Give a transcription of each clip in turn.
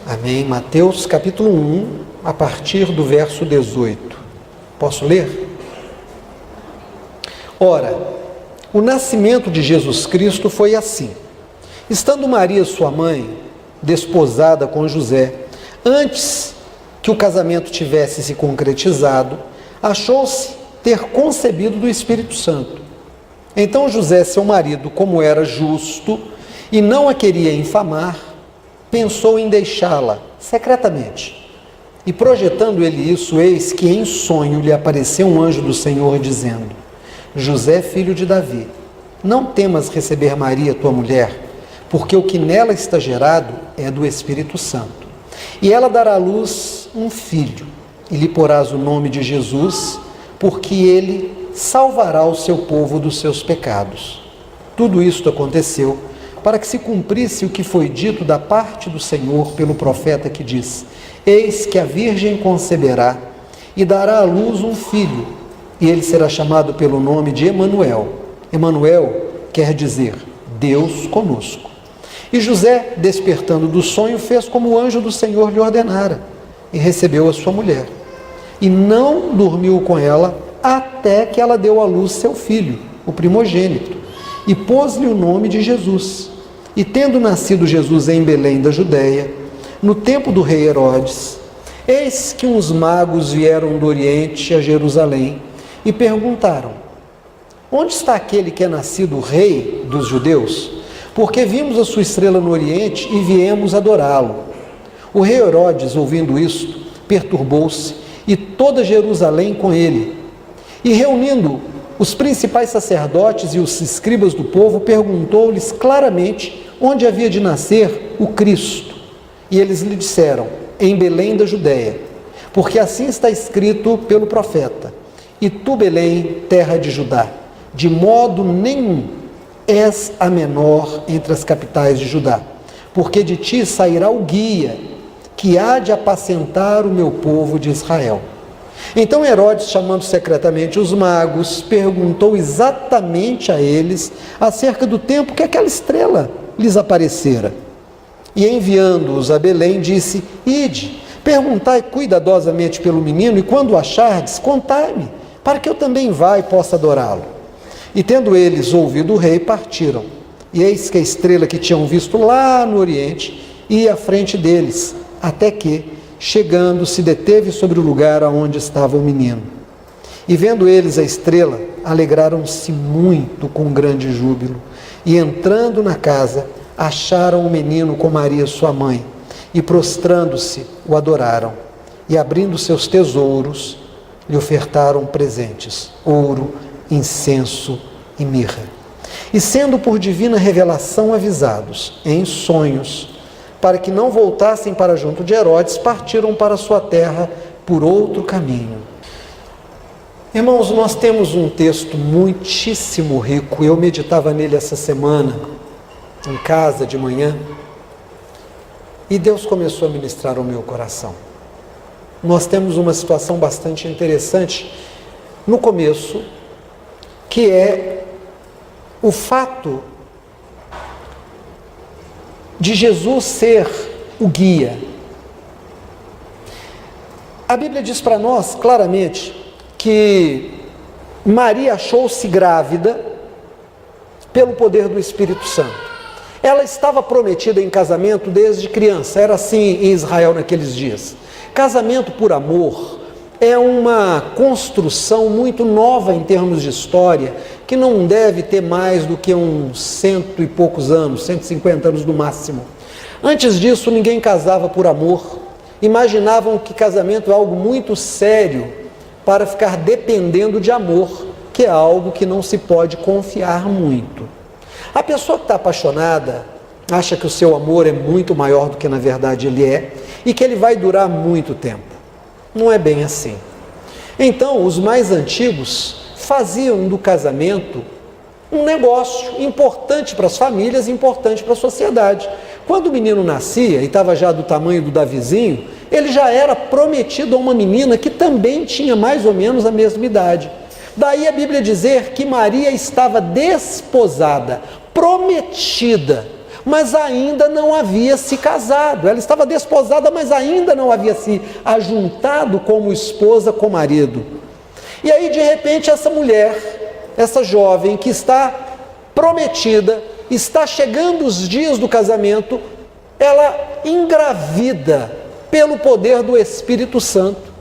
Amém. Mateus capítulo 1, a partir do verso 18. Posso ler? Ora, o nascimento de Jesus Cristo foi assim. Estando Maria, sua mãe, desposada com José, antes que o casamento tivesse se concretizado, achou-se ter concebido do Espírito Santo. Então José, seu marido, como era justo e não a queria infamar, pensou em deixá-la secretamente. E projetando ele isso, eis que em sonho lhe apareceu um anjo do Senhor, dizendo: José, filho de Davi, não temas receber Maria, tua mulher, porque o que nela está gerado é do Espírito Santo. E ela dará à luz um filho, e lhe porás o nome de Jesus, porque ele salvará o seu povo dos seus pecados. Tudo isto aconteceu para que se cumprisse o que foi dito da parte do Senhor pelo profeta que diz: Eis que a virgem conceberá e dará à luz um filho, e ele será chamado pelo nome de Emanuel. Emanuel quer dizer Deus conosco. E José, despertando do sonho, fez como o anjo do Senhor lhe ordenara, e recebeu a sua mulher. E não dormiu com ela até que ela deu à luz seu filho, o primogênito, e pôs-lhe o nome de Jesus. E tendo nascido Jesus em Belém da Judéia, no tempo do rei Herodes, eis que uns magos vieram do Oriente a Jerusalém e perguntaram: Onde está aquele que é nascido rei dos judeus? Porque vimos a sua estrela no Oriente e viemos adorá-lo. O rei Herodes, ouvindo isto, perturbou-se, e toda Jerusalém com ele. E reunindo os principais sacerdotes e os escribas do povo, perguntou-lhes claramente onde havia de nascer o Cristo. E eles lhe disseram: em Belém da Judéia, porque assim está escrito pelo profeta: E tu, Belém, terra de Judá, de modo nenhum és a menor entre as capitais de Judá, porque de ti sairá o guia, que há de apacentar o meu povo de Israel. Então Herodes, chamando secretamente os magos, perguntou exatamente a eles acerca do tempo que aquela estrela lhes aparecera. E enviando-os a Belém, disse: Ide, perguntai cuidadosamente pelo menino, e quando o achardes, contai-me, para que eu também vá e possa adorá-lo. E tendo eles ouvido o rei, partiram. E eis que a estrela que tinham visto lá no Oriente ia à frente deles, até que, chegando, se deteve sobre o lugar aonde estava o menino. E vendo eles a estrela, alegraram-se muito com grande júbilo. E entrando na casa, acharam o menino com Maria sua mãe, e prostrando-se, o adoraram. E abrindo seus tesouros, lhe ofertaram presentes: ouro, incenso e mirra. E sendo por divina revelação avisados, em sonhos, para que não voltassem para junto de Herodes, partiram para sua terra por outro caminho. Irmãos, nós temos um texto muitíssimo rico. Eu meditava nele essa semana, em casa, de manhã, e Deus começou a ministrar ao meu coração. Nós temos uma situação bastante interessante no começo, que é o fato de Jesus ser o guia. A Bíblia diz para nós claramente que Maria achou-se grávida pelo poder do Espírito Santo. Ela estava prometida em casamento desde criança, era assim em Israel naqueles dias. Casamento por amor é uma construção muito nova em termos de história, que não deve ter mais do que uns 100 e poucos anos, 150 anos no máximo. Antes disso, ninguém casava por amor. Imaginavam que casamento é algo muito sério para ficar dependendo de amor, que é algo que não se pode confiar muito. A pessoa que está apaixonada acha que o seu amor é muito maior do que na verdade ele é, e que ele vai durar muito tempo. Não é bem assim. Então, os mais antigos faziam do casamento um negócio importante para as famílias, importante para a sociedade. Quando o menino nascia e estava já do tamanho do Davizinho, ele já era prometido a uma menina que também tinha mais ou menos a mesma idade. Daí a Bíblia dizer que Maria estava desposada, prometida, mas ainda não havia se casado. Ela estava desposada, mas ainda não havia se ajuntado como esposa com o marido. E aí, de repente, essa mulher, essa jovem que está prometida, está chegando os dias do casamento, ela engravida pelo poder do Espírito Santo.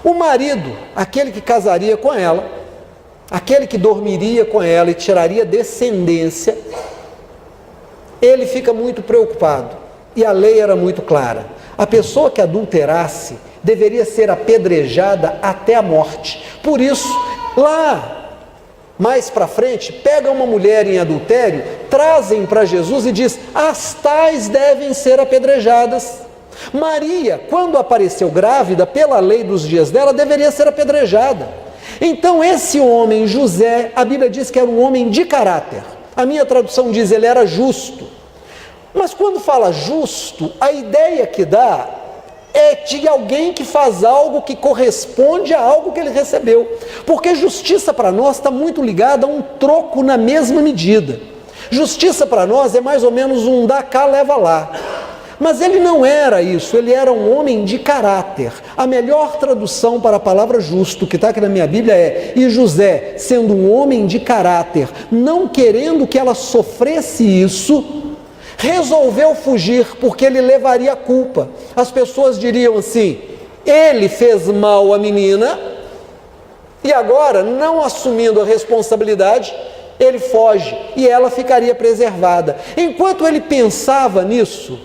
O marido, aquele que casaria com ela, aquele que dormiria com ela e tiraria descendência, ele fica muito preocupado. E a lei era muito clara: a pessoa que adulterasse deveria ser apedrejada até a morte. Por isso, lá mais para frente, pega uma mulher em adultério, trazem para Jesus e diz: as tais devem ser apedrejadas. Maria, quando apareceu grávida, pela lei dos dias dela, deveria ser apedrejada. Então esse homem, José, a Bíblia diz que era um homem de caráter. A minha tradução diz: ele era justo. Mas quando fala justo, a ideia que dá é de alguém que faz algo que corresponde a algo que ele recebeu. Porque justiça para nós está muito ligada a um troco na mesma medida. Justiça para nós é mais ou menos um dá cá, leva lá. Mas ele não era isso, ele era um homem de caráter. A melhor tradução para a palavra justo, que está aqui na minha Bíblia, é: e José, sendo um homem de caráter, não querendo que ela sofresse isso, resolveu fugir, porque ele levaria a culpa. As pessoas diriam assim: ele fez mal à menina, e agora, não assumindo a responsabilidade, ele foge, e ela ficaria preservada. Enquanto ele pensava nisso,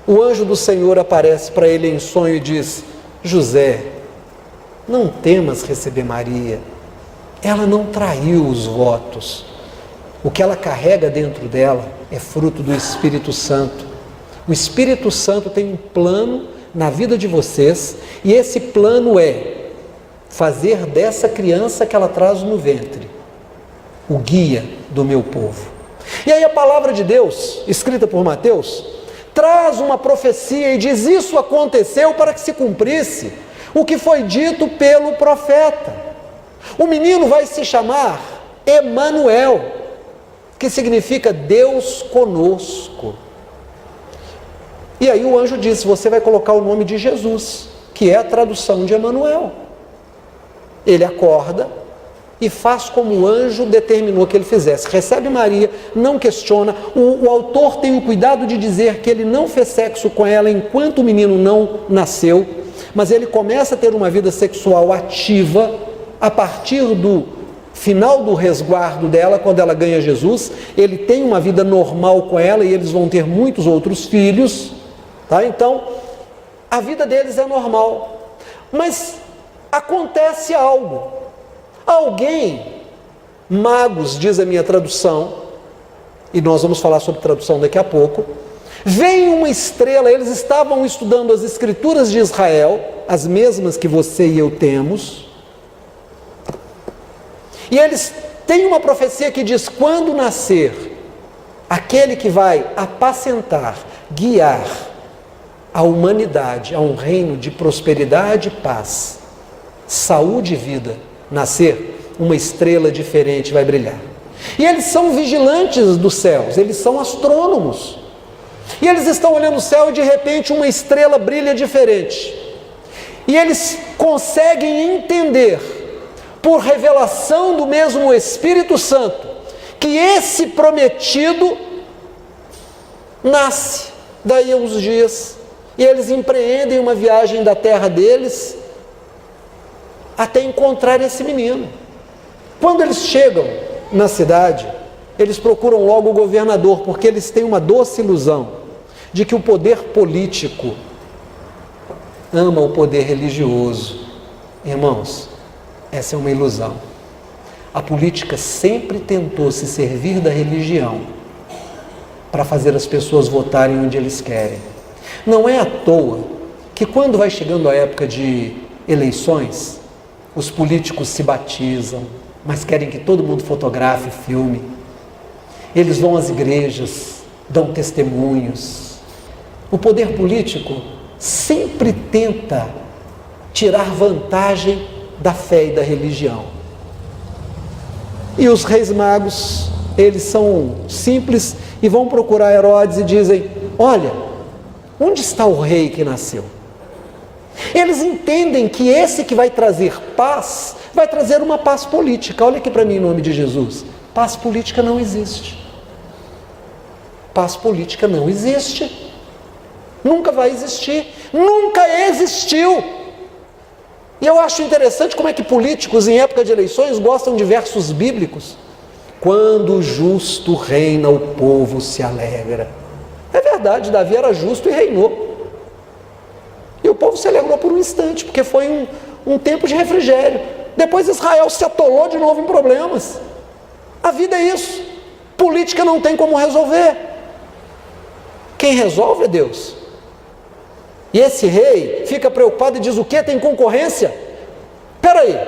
o anjo do Senhor aparece para ele em sonho e diz: José, não temas receber Maria. Ela não traiu os votos. O que ela carrega dentro dela é fruto do Espírito Santo. O Espírito Santo tem um plano na vida de vocês, e esse plano é fazer dessa criança que ela traz no ventre o guia do meu povo. E aí a palavra de Deus, escrita por Mateus, traz uma profecia e diz: isso aconteceu para que se cumprisse o que foi dito pelo profeta. O menino vai se chamar Emanuel, que significa Deus conosco. E aí o anjo disse: você vai colocar o nome de Jesus, que é a tradução de Emanuel. Ele acorda e faz como o anjo determinou que ele fizesse. Recebe Maria, não questiona. O autor tem o cuidado de dizer que ele não fez sexo com ela enquanto o menino não nasceu, mas ele começa a ter uma vida sexual ativa a partir do final do resguardo dela, quando ela ganha Jesus. Ele tem uma vida normal com ela e eles vão ter muitos outros filhos, tá? Então, a vida deles é normal. Mas acontece algo. Alguém, magos, diz a minha tradução, e nós vamos falar sobre tradução daqui a pouco, vem uma estrela. Eles estavam estudando as escrituras de Israel, as mesmas que você e eu temos, e eles têm uma profecia que diz: quando nascer aquele que vai apacentar, guiar a humanidade a um reino de prosperidade e paz, saúde e vida, nascer, uma estrela diferente vai brilhar. E eles são vigilantes dos céus, eles são astrônomos, e eles estão olhando o céu e de repente uma estrela brilha diferente, e eles conseguem entender, por revelação do mesmo Espírito Santo, que esse prometido nasce. Daí a uns dias, e eles empreendem uma viagem da terra deles até encontrar esse menino. Quando eles chegam na cidade, eles procuram logo o governador, porque eles têm uma doce ilusão de que o poder político ama o poder religioso. Irmãos, essa é uma ilusão. A política sempre tentou se servir da religião para fazer as pessoas votarem onde eles querem. Não é à toa que quando vai chegando a época de eleições, os políticos se batizam, mas querem que todo mundo fotografe, filme. Eles vão às igrejas, dão testemunhos. O poder político sempre tenta tirar vantagem da fé e da religião. E os reis magos eles são simples e vão procurar Herodes e dizem: olha, onde está o rei que nasceu? Eles entendem que esse que vai trazer paz, vai trazer uma paz política. Olha aqui para mim em nome de Jesus. Paz política não existe. Paz política não existe. Nunca vai existir. Nunca existiu. E eu acho interessante como é que políticos em época de eleições gostam de versos bíblicos. Quando o justo reina, o povo se alegra. É verdade, Davi era justo e reinou. E o povo se alegrou por um instante, porque foi um tempo de refrigério. Depois Israel se atolou de novo em problemas. A vida é isso. Política não tem como resolver. Quem resolve é Deus. E esse rei fica preocupado e diz: o quê? Tem concorrência? Espera aí,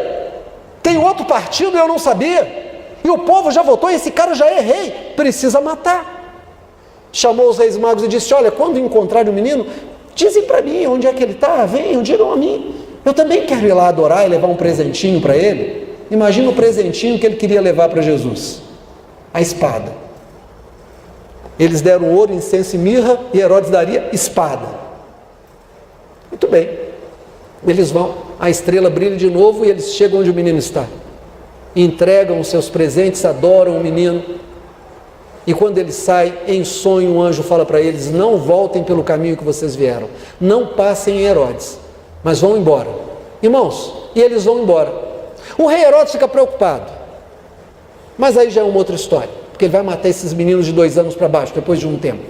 tem outro partido e eu não sabia? E o povo já votou, esse cara já é rei, precisa matar. Chamou os reis magos e disse: olha, quando encontrarem o menino, dizem para mim onde é que ele está, venham, digam a mim. Eu também quero ir lá adorar e levar um presentinho para ele. Imagina o presentinho que ele queria levar para Jesus: a espada. Eles deram ouro, incenso e mirra, e Herodes daria espada. Muito bem, eles vão, a estrela brilha de novo e eles chegam onde o menino está, entregam os seus presentes, adoram o menino, e quando ele sai, em sonho, um anjo fala para eles: não voltem pelo caminho que vocês vieram, não passem em Herodes, mas vão embora. Irmãos, e eles vão embora. O rei Herodes fica preocupado, mas aí já é uma outra história, porque ele vai matar esses meninos de 2 anos para baixo, depois de um tempo.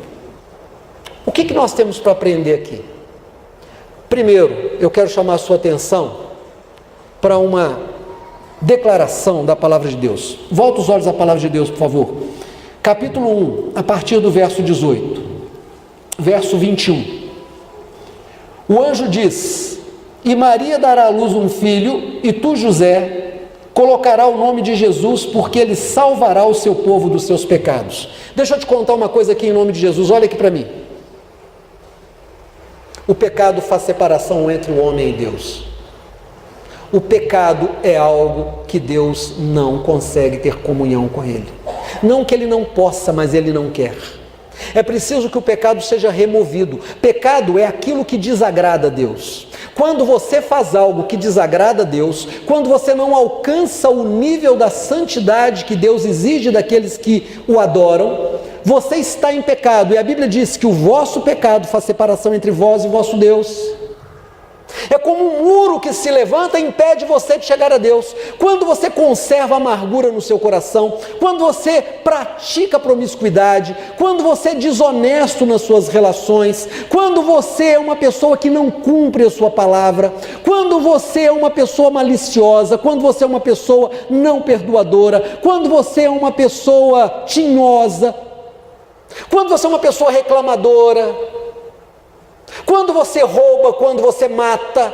O que nós temos para aprender aqui? Primeiro, eu quero chamar a sua atenção para uma declaração da palavra de Deus. Volta os olhos à palavra de Deus, por favor. Capítulo 1, a partir do verso 18, verso 21. O anjo diz: e Maria dará à luz um filho, e tu, José, colocará o nome de Jesus, porque ele salvará o seu povo dos seus pecados. Deixa eu te contar uma coisa aqui em nome de Jesus, olha aqui para mim. O pecado faz separação entre o homem e Deus. O pecado é algo que Deus não consegue ter comunhão com ele. Não que ele não possa, mas ele não quer. É preciso que o pecado seja removido. Pecado é aquilo que desagrada a Deus. Quando você faz algo que desagrada a Deus, quando você não alcança o nível da santidade que Deus exige daqueles que o adoram, você está em pecado. E a Bíblia diz que o vosso pecado faz separação entre vós e vosso Deus. É como um muro que se levanta e impede você de chegar a Deus. Quando você conserva amargura no seu coração, quando você pratica promiscuidade, quando você é desonesto nas suas relações, quando você é uma pessoa que não cumpre a sua palavra, quando você é uma pessoa maliciosa, quando você é uma pessoa não perdoadora, quando você é uma pessoa tinhosa, quando você é uma pessoa reclamadora, quando você rouba, quando você mata,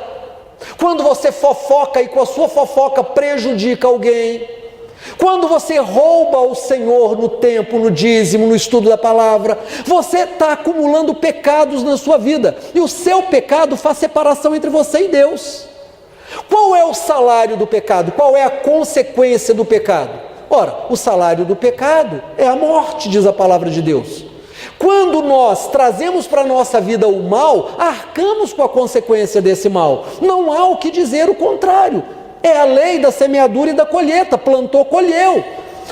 quando você fofoca e com a sua fofoca prejudica alguém, quando você rouba ao Senhor no tempo, no dízimo, no estudo da palavra, você está acumulando pecados na sua vida, e o seu pecado faz separação entre você e Deus. Qual é o salário do pecado? Qual é a consequência do pecado? Ora, o salário do pecado é a morte, diz a palavra de Deus. Quando nós trazemos para a nossa vida o mal, arcamos com a consequência desse mal. Não há o que dizer o contrário. É a lei da semeadura e da colheita. Plantou, colheu.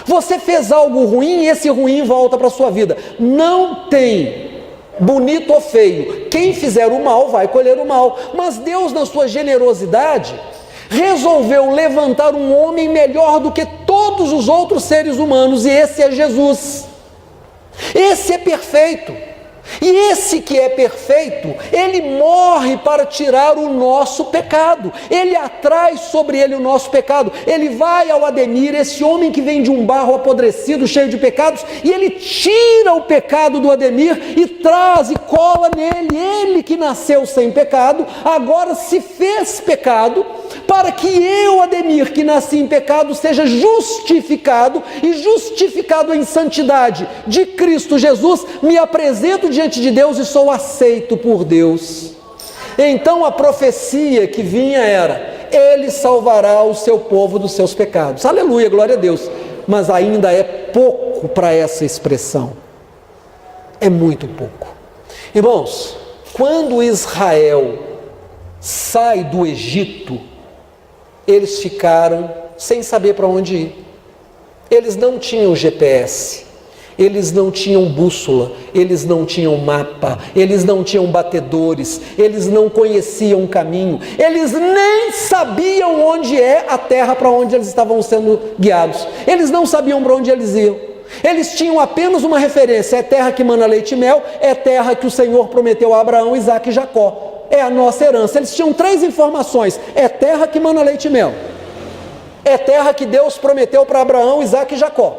Você fez algo ruim e esse ruim volta para a sua vida. Não tem bonito ou feio. Quem fizer o mal vai colher o mal. Mas Deus, na sua generosidade, resolveu levantar um homem melhor do que todos os outros seres humanos, e esse é Jesus. Esse é perfeito, e esse que é perfeito, ele morre para tirar o nosso pecado, ele atrai sobre ele o nosso pecado. Ele vai ao Ademir, esse homem que vem de um barro apodrecido, cheio de pecados, e ele tira o pecado do Ademir e traz e cola nele. Ele que nasceu sem pecado, agora se fez pecado, para que eu, Ademir, que nasci em pecado, seja justificado, e justificado em santidade de Cristo Jesus, me apresento diante de Deus e sou aceito por Deus. Então a profecia que vinha era: ele salvará o seu povo dos seus pecados. Aleluia, glória a Deus. Mas ainda é pouco pouco para essa expressão. É muito pouco. Irmãos, quando Israel sai do Egito, eles ficaram sem saber para onde ir. Eles não tinham GPS, eles não tinham bússola, eles não tinham mapa, eles não tinham batedores, eles não conheciam o caminho, eles nem sabiam onde é a terra para onde eles estavam sendo guiados. Eles não sabiam para onde eles iam. Eles tinham apenas uma referência: é terra que mana leite e mel, é terra que o Senhor prometeu a Abraão, Isaque e Jacó. É a nossa herança. Eles tinham 3 informações: é terra que mana leite e mel, é terra que Deus prometeu para Abraão, Isaque e Jacó,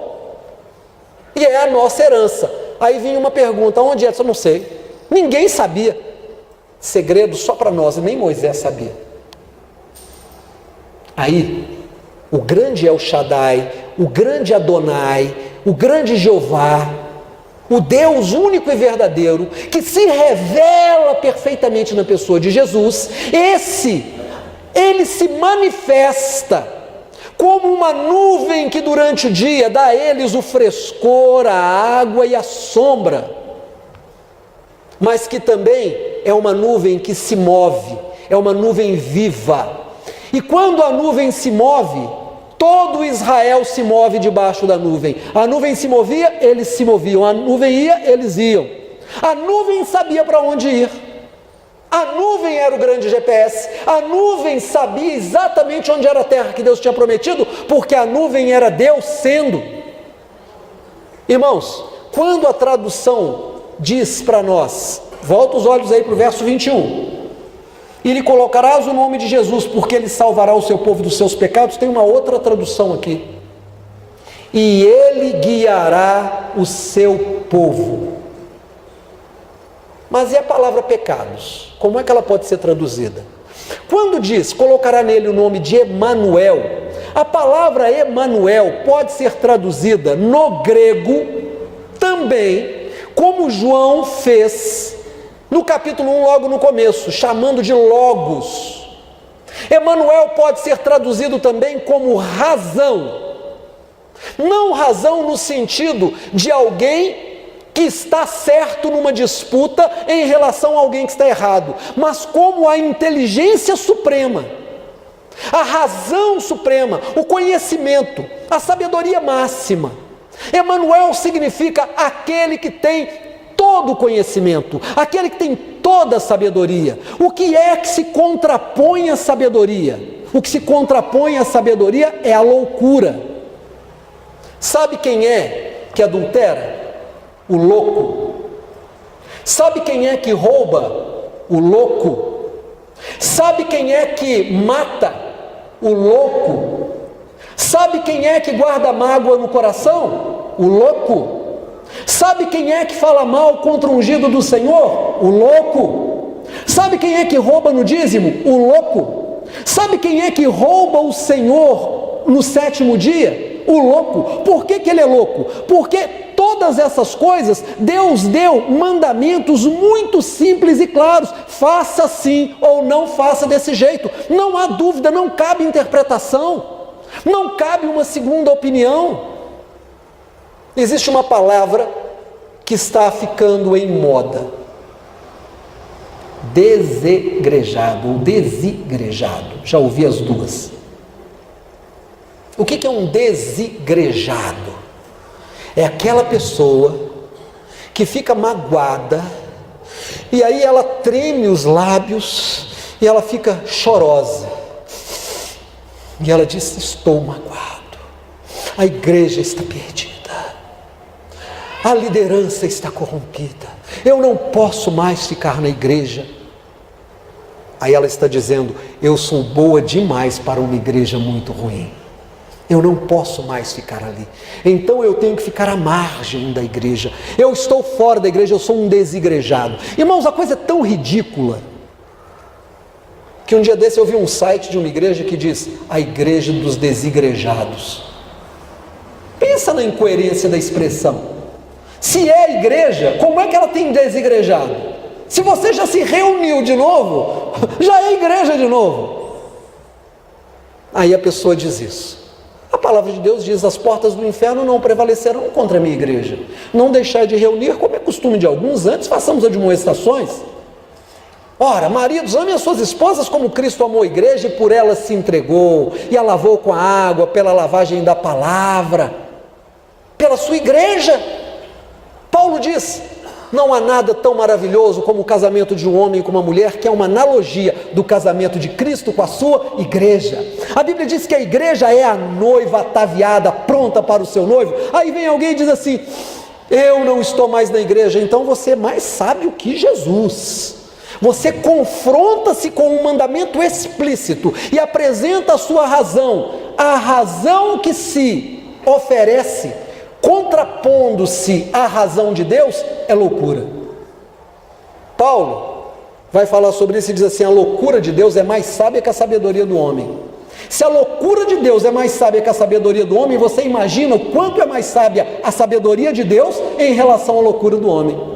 e é a nossa herança. Aí vinha uma pergunta: onde é? Eu não sei. Ninguém sabia. Segredo só para nós, nem Moisés sabia. Aí, o grande El Shaddai, o grande Adonai, o grande Jeová, o Deus único e verdadeiro, que se revela perfeitamente na pessoa de Jesus, ele se manifesta como uma nuvem que durante o dia dá a eles o frescor, a água e a sombra, mas que também é uma nuvem que se move, é uma nuvem viva. E quando a nuvem se move, todo Israel se move debaixo da nuvem. A nuvem se movia, eles se moviam. A nuvem ia, eles iam. A nuvem sabia para onde ir. A nuvem era o grande GPS. A nuvem sabia exatamente onde era a terra que Deus tinha prometido, porque a nuvem era Deus sendo. Irmãos, quando a tradução diz para nós, volta os olhos aí para o verso 21, e lhe colocarás o nome de Jesus, porque ele salvará o seu povo dos seus pecados. Tem uma outra tradução aqui: e ele guiará o seu povo. Mas e a palavra pecados? Como é que ela pode ser traduzida? Quando diz, colocará nele o nome de Emanuel, a palavra Emanuel pode ser traduzida no grego também, como João fez no capítulo 1, logo no começo, chamando de Logos. Emanuel pode ser traduzido também como razão. Não razão no sentido de alguém que está certo numa disputa em relação a alguém que está errado, mas como a inteligência suprema, a razão suprema, o conhecimento, a sabedoria máxima. Emanuel significa aquele que tem todo o conhecimento, aquele que tem toda a sabedoria. O que é que se contrapõe à sabedoria? O que se contrapõe à sabedoria é a loucura. Sabe quem é que adultera? O louco. Sabe quem é que rouba? O louco. Sabe quem é que mata? O louco. Sabe quem é que guarda mágoa no coração? O louco. Sabe quem é que fala mal contra o ungido do Senhor? O louco. Sabe quem é que rouba no dízimo? O louco. Sabe quem é que rouba o Senhor no 7º dia? O louco. Por que ele é louco? Porque todas essas coisas, Deus deu mandamentos muito simples e claros: faça assim ou não faça desse jeito. Não há dúvida, não cabe interpretação, não cabe uma segunda opinião. Existe uma palavra que está ficando em moda: desegrejado ou desigrejado. Já ouvi as duas. O que é um desigrejado? É aquela pessoa que fica magoada, e aí ela treme os lábios, e ela fica chorosa, e ela diz: estou magoado, a igreja está perdida, a liderança está corrompida, eu não posso mais ficar na igreja. Aí ela está dizendo: eu sou boa demais para uma igreja muito ruim, eu não posso mais ficar ali, então eu tenho que ficar à margem da igreja, eu estou fora da igreja, eu sou um desigrejado. Irmãos, a coisa é tão ridícula, que um dia desse eu vi um site de uma igreja que diz: a igreja dos desigrejados. Pensa na incoerência da expressão. Se é igreja, como é que ela tem desigrejado? Se você já se reuniu de novo, já é igreja de novo. Aí a pessoa diz isso: A palavra de Deus diz: as portas do inferno não prevalecerão contra a minha igreja. Não deixai de reunir, como é costume de alguns, antes façamos admoestações. Ora, maridos, amem as suas esposas como Cristo amou a igreja e por elas se entregou, e a lavou com a água, pela lavagem da palavra, pela sua igreja. Paulo diz: não há nada tão maravilhoso como o casamento de um homem com uma mulher, que é uma analogia do casamento de Cristo com a sua igreja. A Bíblia diz que a igreja é a noiva ataviada, pronta para o seu noivo. Aí vem alguém e diz assim: eu não estou mais na igreja. Então você é mais sábio que Jesus. Você confronta-se com um mandamento explícito e apresenta a sua razão. A razão que se oferece, contrapondo-se à razão de Deus, é loucura. Paulo vai falar sobre isso e diz assim: a loucura de Deus é mais sábia que a sabedoria do homem. Se a loucura de Deus é mais sábia que a sabedoria do homem, você imagina o quanto é mais sábia a sabedoria de Deus em relação à loucura do homem.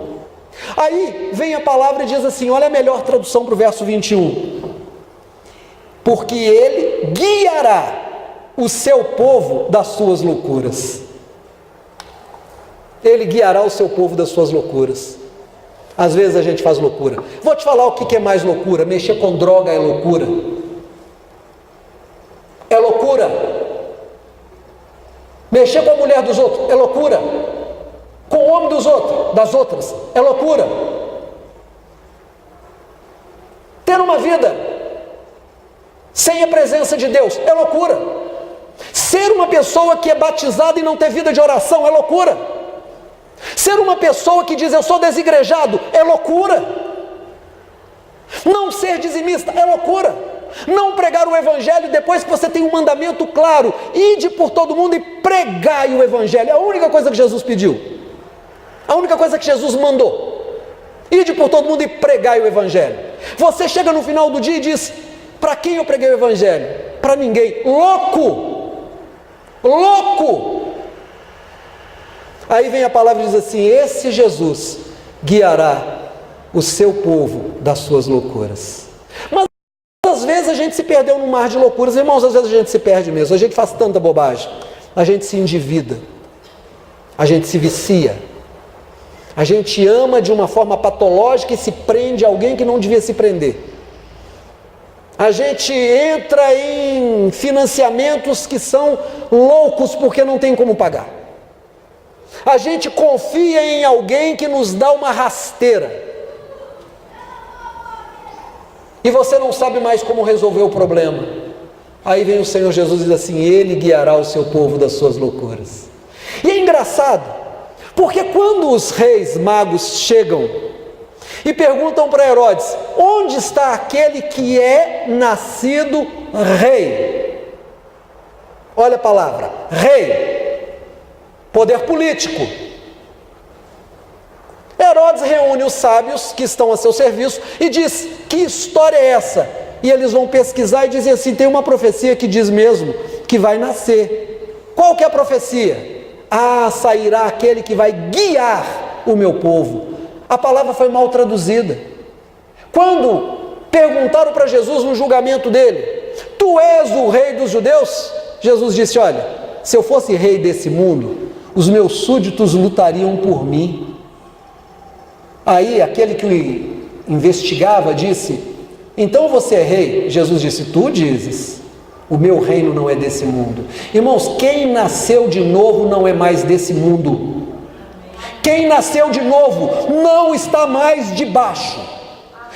Aí vem a palavra e diz assim, olha a melhor tradução para o verso 21. Porque ele guiará o seu povo das suas loucuras. Ele guiará o seu povo das suas loucuras. Às vezes a gente faz loucura. Vou te falar o que é mais loucura. Mexer com droga é loucura. É loucura. Mexer com a mulher dos outros é loucura. Com o homem dos outros, das outras, é loucura. Ter uma vida sem a presença de Deus é loucura. Ser uma pessoa que é batizada e não ter vida de oração é loucura. Ser uma pessoa que diz eu sou desigrejado é loucura. Não ser dizimista é loucura. Não pregar o evangelho depois que você tem um mandamento claro: ide por todo mundo e pregai o evangelho. É a única coisa que Jesus pediu. A única coisa que Jesus mandou: ide por todo mundo e pregai o evangelho. Você chega no final do dia e diz: para quem eu preguei o evangelho? Para ninguém. Louco! Louco! Aí vem a palavra e diz assim: esse Jesus guiará o seu povo das suas loucuras. Mas às vezes a gente se perdeu no mar de loucuras. Irmãos, às vezes a gente se perde mesmo. A gente faz tanta bobagem. A gente se endivida. A gente se vicia. A gente ama de uma forma patológica e se prende a alguém que não devia se prender. A gente entra em financiamentos que são loucos porque não tem como pagar. A gente confia em alguém que nos dá uma rasteira. E você não sabe mais como resolver o problema. Aí vem o Senhor Jesus e diz assim: ele guiará o seu povo das suas loucuras. E é engraçado, porque quando os reis magos chegam e perguntam para Herodes: onde está aquele que é nascido rei? Olha a palavra, rei, poder político. Herodes reúne os sábios que estão a seu serviço e diz: que história é essa? E eles vão pesquisar e dizem assim: tem uma profecia que diz mesmo que vai nascer. Qual que é a profecia? Ah, sairá aquele que vai guiar o meu povo. A palavra foi mal traduzida. Quando perguntaram para Jesus no julgamento dele: tu és o rei dos judeus? Jesus disse: olha, se eu fosse rei desse mundo, os meus súditos lutariam por mim. Aí aquele que o investigava disse: então você é rei? Jesus disse: tu dizes. O meu reino não é desse mundo. Irmãos, quem nasceu de novo não é mais desse mundo. Quem nasceu de novo não está mais debaixo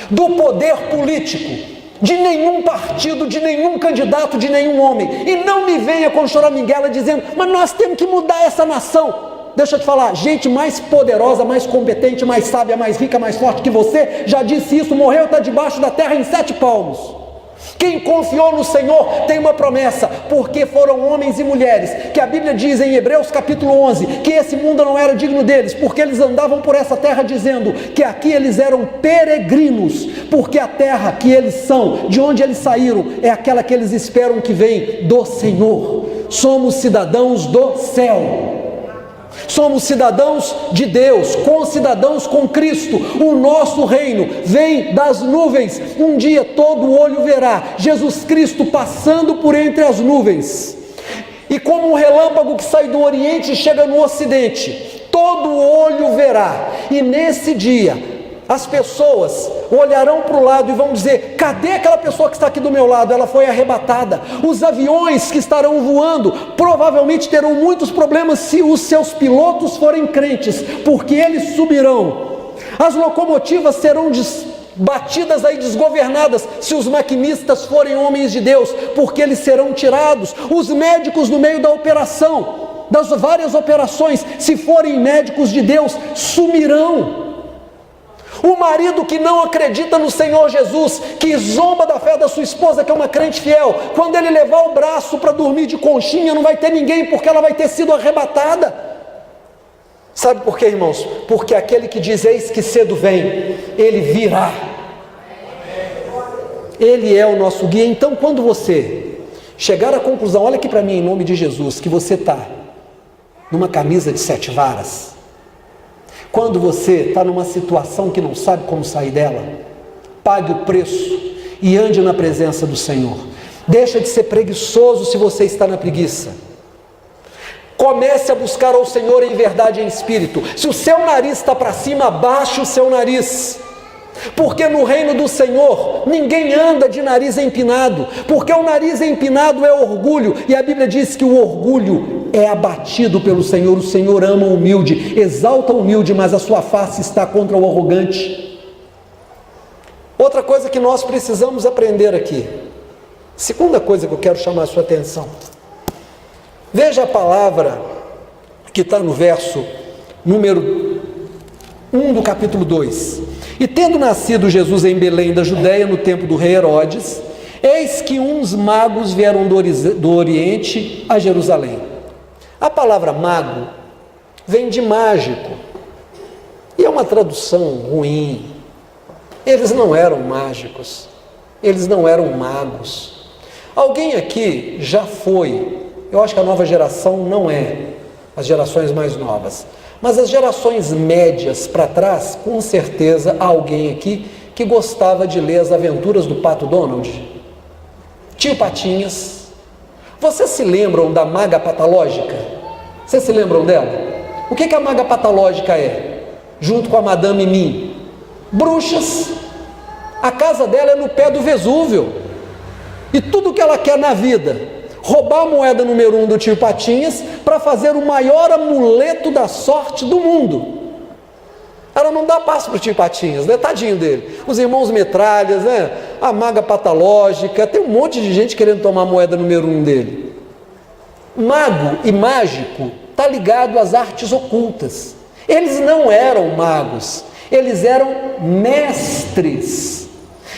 do poder político de nenhum partido, de nenhum candidato, de nenhum homem. E não me venha com choraminguela dizendo: mas nós temos que mudar essa nação. Deixa eu te falar, gente mais poderosa, mais competente, mais sábia, mais rica, mais forte que você já disse isso, morreu, está debaixo da terra em 7 palmos. Quem confiou no Senhor tem uma promessa, porque foram homens e mulheres, que a Bíblia diz em Hebreus capítulo 11, que esse mundo não era digno deles, porque eles andavam por essa terra dizendo que aqui eles eram peregrinos, porque a terra que eles são, de onde eles saíram, é aquela que eles esperam que vem do Senhor. Somos cidadãos do céu. Somos cidadãos de Deus, concidadãos com Cristo. O nosso reino vem das nuvens. Um dia todo olho verá Jesus Cristo passando por entre as nuvens. E como um relâmpago que sai do Oriente e chega no Ocidente, todo olho verá. E nesse dia, as pessoas olharão para o lado e vão dizer: cadê aquela pessoa que está aqui do meu lado? Ela foi arrebatada. Os aviões que estarão voando provavelmente terão muitos problemas se os seus pilotos forem crentes, porque eles subirão. As locomotivas serão batidas aí, desgovernadas, se os maquinistas forem homens de Deus, porque eles serão tirados. Os médicos no meio da operação, das várias operações, se forem médicos de Deus, sumirão. O marido que não acredita no Senhor Jesus, que zomba da fé da sua esposa, que é uma crente fiel, quando ele levar o braço para dormir de conchinha, não vai ter ninguém, porque ela vai ter sido arrebatada. Sabe por quê, irmãos? Porque aquele que diz: eis que cedo vem, ele virá. Ele é o nosso guia. Então, quando você chegar à conclusão, olha aqui para mim, em nome de Jesus, que você está numa camisa de 7 varas, quando você está numa situação que não sabe como sair dela, pague o preço e ande na presença do Senhor. Deixa de ser preguiçoso se você está na preguiça. Comece a buscar ao Senhor em verdade e em espírito. Se o seu nariz está para cima, abaixe o seu nariz. Porque no reino do Senhor, ninguém anda de nariz empinado. Porque o nariz empinado é orgulho. E a Bíblia diz que o orgulho é abatido pelo Senhor. O Senhor ama o humilde, exalta o humilde, mas a sua face está contra o arrogante. Outra coisa que nós precisamos aprender aqui. Segunda coisa que eu quero chamar a sua atenção. Veja a palavra que está no verso número 1 do capítulo 2. E tendo nascido Jesus em Belém da Judéia, no tempo do rei Herodes, eis que uns magos vieram do Oriente a Jerusalém. A palavra mago vem de mágico, e é uma tradução ruim. Eles não eram mágicos, eles não eram magos. Alguém aqui já foi, eu acho que a nova geração não é, as gerações mais novas, mas as gerações médias para trás, com certeza há alguém aqui que gostava de ler as aventuras do Pato Donald. Tio Patinhas. Vocês se lembram da maga patológica? Vocês se lembram dela? O que a maga patológica é? Junto com a Madame Mim. Bruxas. A casa dela é no pé do Vesúvio. E tudo que ela quer na vida, roubar a moeda número 1 do tio Patinhas para fazer o maior amuleto da sorte do mundo. Ela não dá passo para o tio Patinhas, né? Tadinho dele. Os irmãos Metralhas, né? A maga patológica, tem um monte de gente querendo tomar a moeda número 1 dele. Mago e mágico está ligado às artes ocultas. Eles não eram magos, eles eram mestres.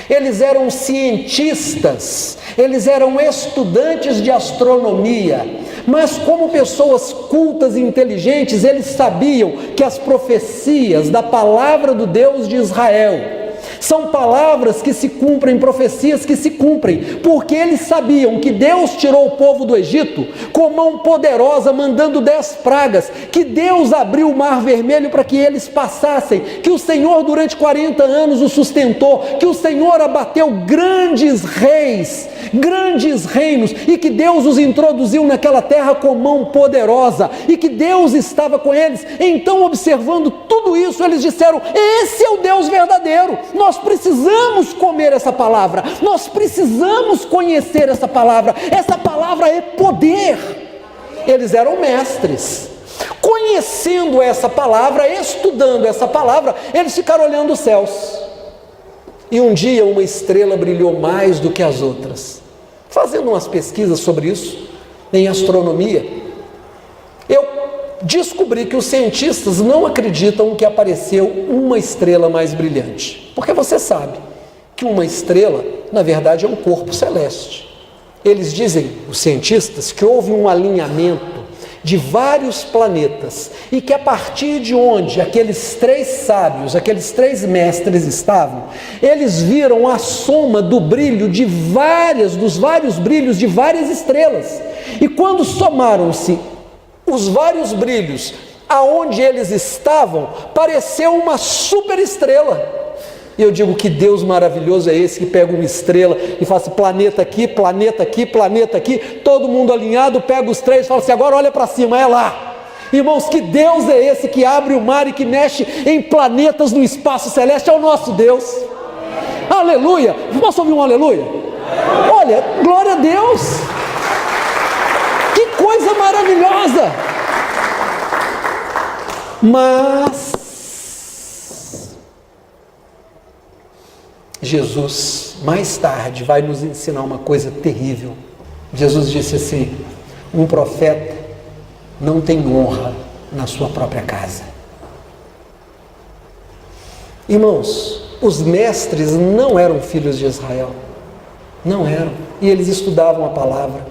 Eles eram cientistas, eles eram estudantes de astronomia, mas como pessoas cultas e inteligentes, eles sabiam que as profecias da palavra do Deus de Israel são palavras que se cumprem, profecias que se cumprem, porque eles sabiam que Deus tirou o povo do Egito com mão poderosa, mandando 10 pragas, que Deus abriu o mar vermelho para que eles passassem, que o Senhor durante 40 anos os sustentou, que o Senhor abateu grandes reis, grandes reinos, e que Deus os introduziu naquela terra com mão poderosa, e que Deus estava com eles. Então, observando tudo isso, eles disseram: esse é o Deus verdadeiro. Nós precisamos comer essa palavra, nós precisamos conhecer essa palavra é poder. Eles eram mestres, conhecendo essa palavra, estudando essa palavra, eles ficaram olhando os céus, e um dia uma estrela brilhou mais do que as outras. Fazendo umas pesquisas sobre isso, em astronomia, eu descobri que os cientistas não acreditam que apareceu uma estrela mais brilhante, porque você sabe que uma estrela, na verdade, é um corpo celeste. Eles dizem, os cientistas, que houve um alinhamento de vários planetas, e que a partir de onde aqueles 3 sábios, aqueles 3 mestres estavam, eles viram a soma do brilho dos vários brilhos de várias estrelas, e quando somaram-se os vários brilhos aonde eles estavam, pareceu uma super estrela. E eu digo, que Deus maravilhoso é esse que pega uma estrela e faz assim, planeta aqui, planeta aqui, planeta aqui, todo mundo alinhado, pega os três e fala assim, agora olha para cima, é lá. Irmãos, que Deus é esse que abre o mar e que mexe em planetas no espaço celeste? É o nosso Deus. Aleluia. Posso ouvir um aleluia? Olha, glória a Deus. Que coisa maravilhosa. Mas Jesus, mais tarde, vai nos ensinar uma coisa terrível. Jesus disse assim, um profeta não tem honra na sua própria casa. Irmãos, os mestres não eram filhos de Israel, não eram, e eles estudavam a palavra.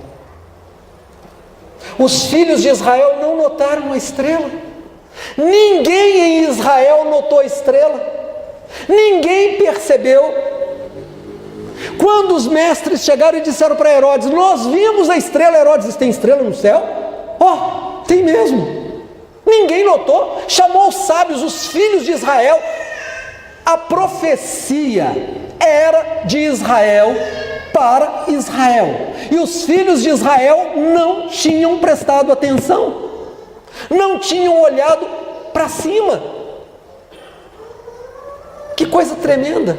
Os filhos de Israel não notaram a estrela, ninguém em Israel notou a estrela, ninguém percebeu. Quando os mestres chegaram e disseram para Herodes, nós vimos a estrela, Herodes, tem estrela no céu? Tem mesmo. Ninguém notou. Chamou os sábios, os filhos de Israel. A profecia era de Israel para Israel. E os filhos de Israel não tinham prestado atenção. Não tinham olhado para cima. Que coisa tremenda.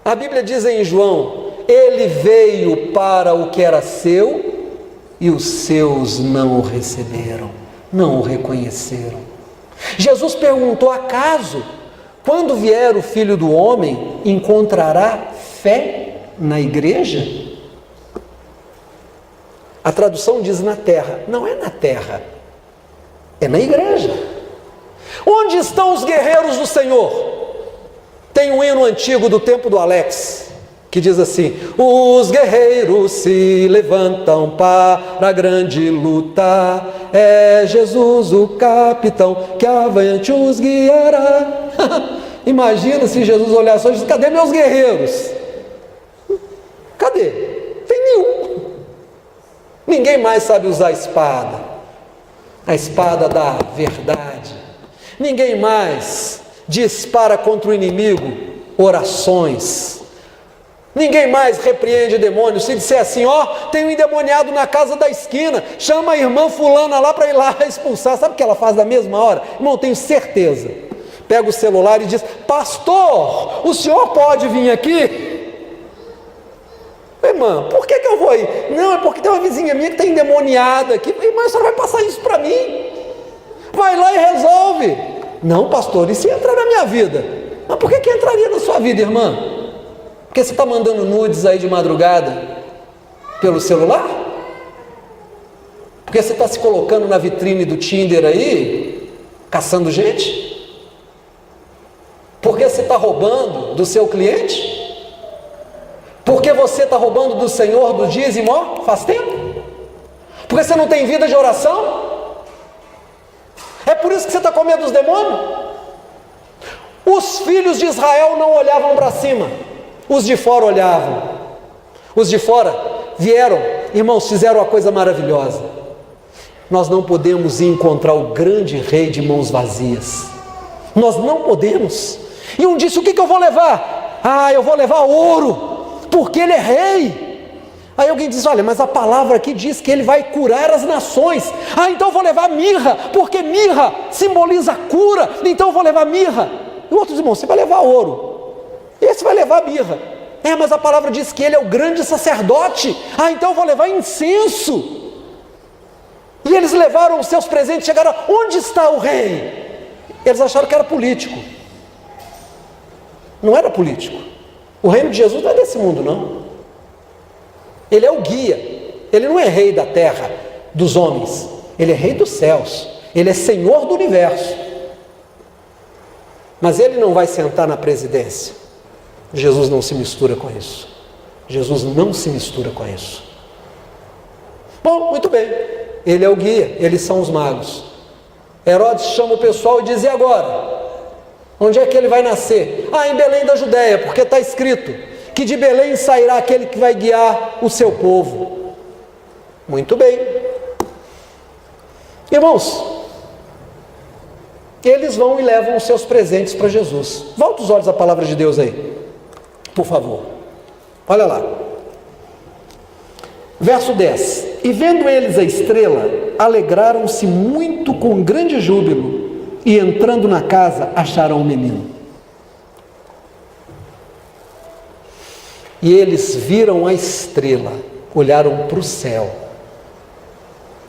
A Bíblia diz em João, ele veio para o que era seu, e os seus não o receberam, não o reconheceram. Jesus perguntou, acaso, quando vier o Filho do Homem, encontrará fé na igreja? A tradução diz na terra, não é na terra, é na igreja. Onde estão os guerreiros do Senhor? Tem um hino antigo do tempo do Alex, que diz assim, os guerreiros se levantam para a grande luta, é Jesus o capitão que avante os guiará. Imagina se Jesus olhasse hoje e disse, cadê meus guerreiros? Cadê? Tem nenhum. Ninguém mais sabe usar a espada da verdade. Ninguém mais dispara contra o inimigo orações. Ninguém mais repreende demônios. Se disser assim, tem um endemoniado na casa da esquina, chama a irmã fulana lá para ir lá expulsar. Sabe o que ela faz na mesma hora? Irmão, tenho certeza. Pega o celular e diz, pastor, o senhor pode vir aqui? Irmã, por que eu vou ir? Não, é porque tem uma vizinha minha que está endemoniada aqui. Irmã, a senhora vai passar isso para mim? Vai lá e resolve. Não, pastor, isso entra na minha vida. Mas por que entraria na sua vida, irmã? Porque você está mandando nudes aí de madrugada pelo celular? Porque você está se colocando na vitrine do Tinder aí, caçando gente? Porque você está roubando do seu cliente? Porque você está roubando do Senhor do dízimo faz tempo? Porque você não tem vida de oração? É por isso que você está com medo dos demônios? Os filhos de Israel não olhavam para cima. Os de fora olhavam. Os de fora vieram, irmãos, fizeram uma coisa maravilhosa. Nós não podemos ir encontrar o grande rei de mãos vazias. Nós não podemos. E um disse, o que eu vou levar? Eu vou levar ouro, porque ele é rei. Aí alguém diz, olha, mas a palavra aqui diz que ele vai curar as nações. Então eu vou levar mirra, porque mirra simboliza cura, então eu vou levar mirra. E outros irmãos, você vai levar ouro. Esse vai levar mirra. Mas a palavra diz que ele é o grande sacerdote. Então eu vou levar incenso. E eles levaram os seus presentes, chegaram, onde está o rei? Eles acharam que era político. Não era político. O reino de Jesus não é desse mundo, não. Ele é o guia. Ele não é rei da terra, dos homens. Ele é rei dos céus. Ele é senhor do universo. Mas ele não vai sentar na presidência. Jesus não se mistura com isso. Jesus não se mistura com isso. Bom, muito bem. Ele é o guia, eles são os magos. Herodes chama o pessoal e diz, e agora? Onde é que ele vai nascer? Em Belém da Judéia, porque está escrito que de Belém sairá aquele que vai guiar o seu povo. Muito bem. Irmãos, eles vão e levam os seus presentes para Jesus. Volta os olhos à palavra de Deus aí, por favor. Olha lá. Verso 10. E vendo eles a estrela, alegraram-se muito com grande júbilo, e entrando na casa, acharam o menino. E eles viram a estrela, olharam para o céu.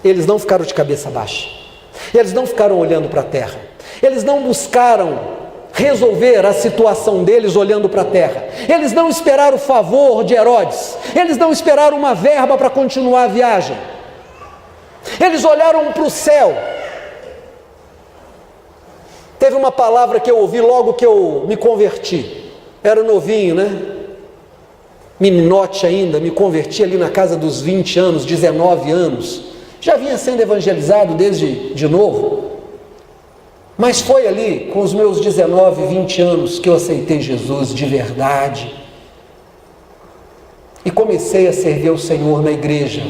Eles não ficaram de cabeça baixa. Eles não ficaram olhando para a terra. Eles não buscaram resolver a situação deles olhando para a terra. Eles não esperaram o favor de Herodes. Eles não esperaram uma verba para continuar a viagem. Eles olharam para o céu. Teve uma palavra que eu ouvi logo que eu me converti. Era novinho, né? Meninote ainda, me converti ali na casa dos 20 anos, 19 anos. Já vinha sendo evangelizado desde de novo. Mas foi ali, com os meus 19, 20 anos, que eu aceitei Jesus de verdade. E comecei a servir ao Senhor na igreja.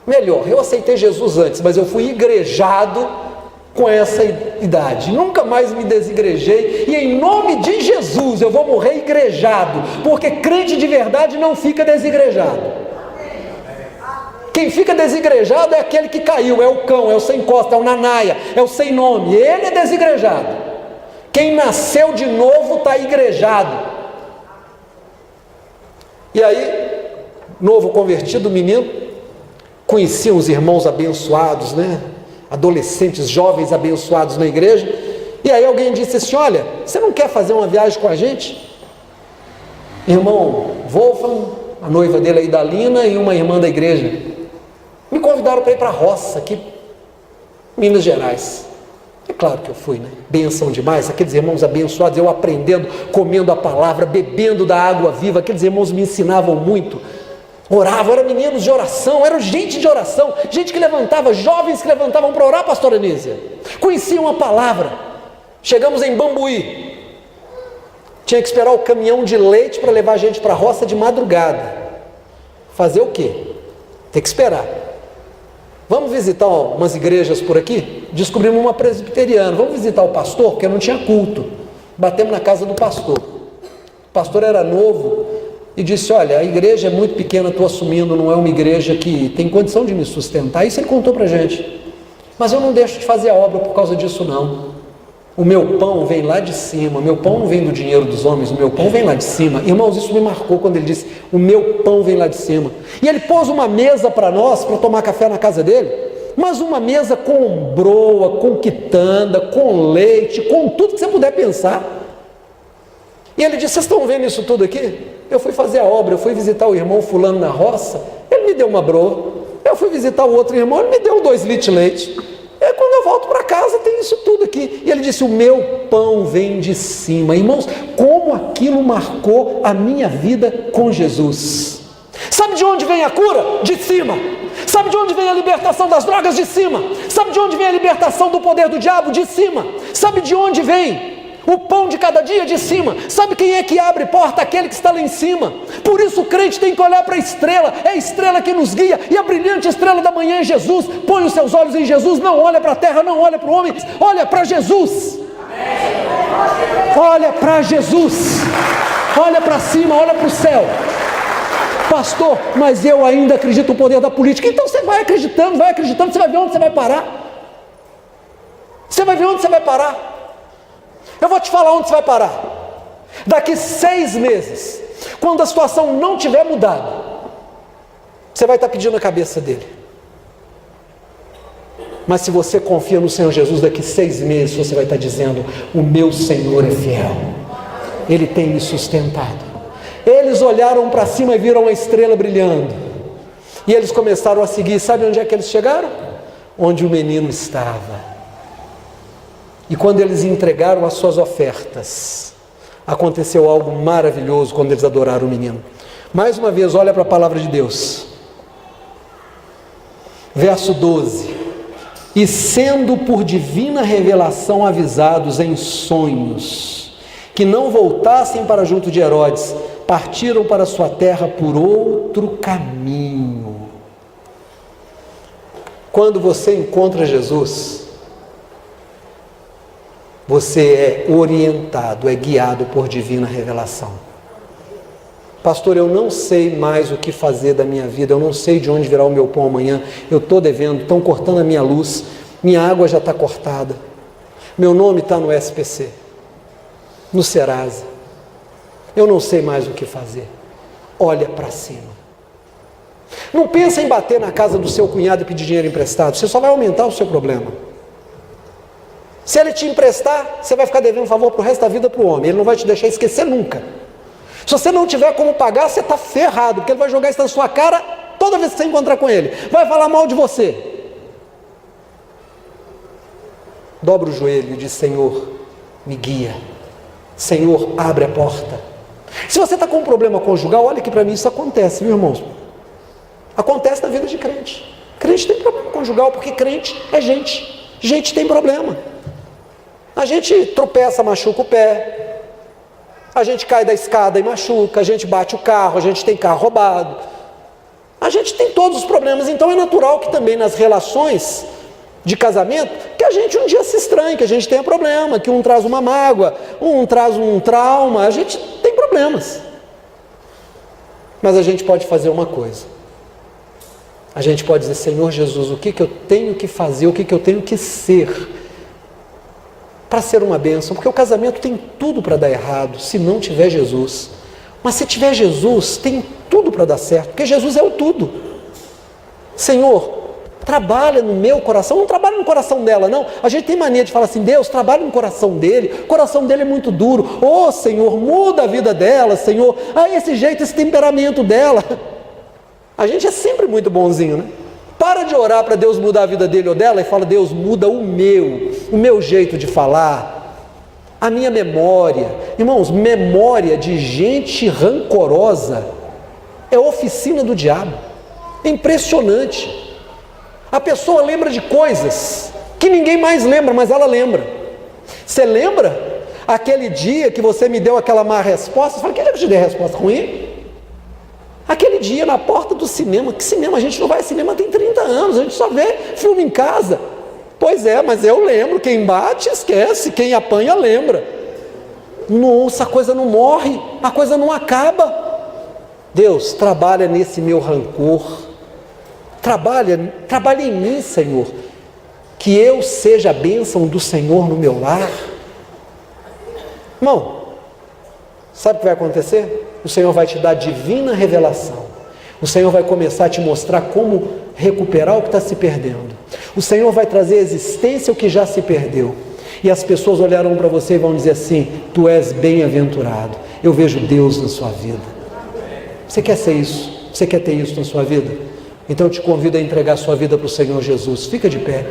Melhor, eu aceitei Jesus antes, mas eu fui igrejado com essa idade. Nunca mais me desigrejei. E em nome de Jesus eu vou morrer igrejado. Porque crente de verdade não fica desigrejado. Quem fica desigrejado é aquele que caiu, é o cão, é o sem costa, é o nanaia, é o sem nome, ele é desigrejado. Quem nasceu de novo está igrejado. E aí, novo convertido, menino, conhecia os irmãos abençoados, né? Adolescentes, jovens abençoados na igreja, e aí alguém disse assim: olha, você não quer fazer uma viagem com a gente? Irmão Wolfram, a noiva dele aí, Dalina, e uma irmã da igreja me convidaram para ir para a roça aqui, Minas Gerais. É claro que eu fui, né? Benção demais, aqueles irmãos abençoados, eu aprendendo, comendo a palavra, bebendo da água viva. Aqueles irmãos me ensinavam muito, oravam, eram meninos de oração, eram gente de oração, gente que levantava, jovens que levantavam para orar, pastora Anísia, conheciam a palavra. Chegamos em Bambuí, tinha que esperar o caminhão de leite para levar a gente para a roça de madrugada. Fazer o quê? Tem que esperar. Vamos visitar umas igrejas por aqui? Descobrimos uma presbiteriana. Vamos visitar o pastor, porque não tinha culto. Batemos na casa do pastor. O pastor era novo e disse: olha, a igreja é muito pequena, estou assumindo, não é uma igreja que tem condição de me sustentar. Isso ele contou para a gente. Mas eu não deixo de fazer a obra por causa disso, não. O meu pão vem lá de cima. O meu pão não vem do dinheiro dos homens, o meu pão vem lá de cima. Irmãos, isso me marcou quando ele disse: o meu pão vem lá de cima. E ele pôs uma mesa para nós, para tomar café na casa dele, mas uma mesa com broa, com quitanda, com leite, com tudo que você puder pensar. E ele disse: vocês estão vendo isso tudo aqui? Eu fui fazer a obra, eu fui visitar o irmão fulano na roça, ele me deu uma broa. Eu fui visitar o outro irmão, ele me deu 2 litros de leite. E quando eu volto para casa tem isso tudo aqui. E ele disse: o meu pão vem de cima. Irmãos, como aquilo marcou a minha vida com Jesus. Sabe de onde vem a cura? De cima. Sabe de onde vem a libertação das drogas? De cima. Sabe de onde vem a libertação do poder do diabo? De cima. Sabe de onde vem o pão de cada dia? De cima. Sabe quem é que abre porta? Aquele que está lá em cima. Por isso o crente tem que olhar para a estrela. É a estrela que nos guia, e a brilhante estrela da manhã é Jesus. Põe os seus olhos em Jesus. Não olha para a terra, não olha para o homem, olha para Jesus. Olha para Jesus. Olha para cima, olha para o céu. Pastor, mas eu ainda acredito no poder da política. Então você vai acreditando, você vai ver onde você vai parar. Você vai ver onde você vai parar. Eu vou te falar onde você vai parar. Daqui 6 meses, quando a situação não tiver mudado, você vai estar pedindo a cabeça dele. Mas se você confia no Senhor Jesus, daqui 6 meses você vai estar dizendo: o meu Senhor é fiel, Ele tem me sustentado. Eles olharam para cima e viram a estrela brilhando, e eles começaram a seguir. Sabe onde é que eles chegaram? Onde o menino estava. E quando eles entregaram as suas ofertas, aconteceu algo maravilhoso quando eles adoraram o menino. Mais uma vez, olha para a palavra de Deus. Verso 12. E sendo por divina revelação avisados em sonhos, que não voltassem para junto de Herodes, partiram para sua terra por outro caminho. Quando você encontra Jesus, Você é orientado, é guiado por divina revelação. Pastor, eu não sei mais o que fazer da minha vida, eu não sei de onde virá o meu pão amanhã, eu estou devendo, estão cortando a minha luz, minha água já está cortada, meu nome está no SPC, no Serasa, eu não sei mais o que fazer. Olha para cima. Não pensa em bater na casa do seu cunhado e pedir dinheiro emprestado, você só vai aumentar o seu problema. Se ele te emprestar, você vai ficar devendo um favor para o resto da vida para o homem, ele não vai te deixar esquecer nunca. Se você não tiver como pagar, você está ferrado, porque ele vai jogar isso na sua cara toda vez que você encontrar com ele, vai falar mal de você. Dobra o joelho e diz: Senhor, me guia, Senhor, abre a porta. Se você está com um problema conjugal, olha aqui para mim, isso acontece, viu, irmãos? Acontece na vida de crente. Crente tem problema conjugal, porque crente é gente. Gente tem problema. A gente tropeça, machuca o pé. A gente cai da escada e machuca. A gente bate o carro, a gente tem carro roubado. A gente tem todos os problemas. Então é natural que também nas relações de casamento, que a gente um dia se estranhe, que a gente tenha problema, que um traz uma mágoa, um traz um trauma. A gente tem problemas. Mas a gente pode fazer uma coisa. A gente pode dizer: Senhor Jesus, o que eu tenho que fazer, o que eu tenho que ser para ser uma bênção? Porque o casamento tem tudo para dar errado se não tiver Jesus. Mas se tiver Jesus, tem tudo para dar certo, porque Jesus é o tudo. Senhor, trabalha no meu coração, não trabalha no coração dela, não. A gente tem mania de falar assim: Deus, trabalha no coração dele, o coração dele é muito duro. Oh, Senhor, muda a vida dela, Senhor. Esse jeito, esse temperamento dela. A gente é sempre muito bonzinho, né? Para de orar para Deus mudar a vida dele ou dela e fala: Deus, muda o meu jeito de falar, a minha memória. Irmãos, memória de gente rancorosa é oficina do diabo. É impressionante. A pessoa lembra de coisas que ninguém mais lembra, mas ela lembra. Você lembra aquele dia que você me deu aquela má resposta? Você fala: que dia que eu te dei a resposta ruim? Aquele dia na porta do cinema. Que cinema? A gente não vai ao cinema tem 30 anos, a gente só vê filme em casa. Pois é, mas eu lembro. Quem bate esquece, quem apanha lembra. Nossa, a coisa não morre, a coisa não acaba. Deus, trabalha nesse meu rancor, trabalha em mim, Senhor, que eu seja a bênção do Senhor no meu lar. Irmão, sabe o que vai acontecer? O Senhor vai te dar divina revelação. O Senhor vai começar a te mostrar como recuperar o que está se perdendo. O Senhor vai trazer à existência o que já se perdeu. E as pessoas olharão para você e vão dizer assim: tu és bem-aventurado. Eu vejo Deus na sua vida. Você quer ser isso? Você quer ter isso na sua vida? Então eu te convido a entregar a sua vida para o Senhor Jesus. Fica de pé.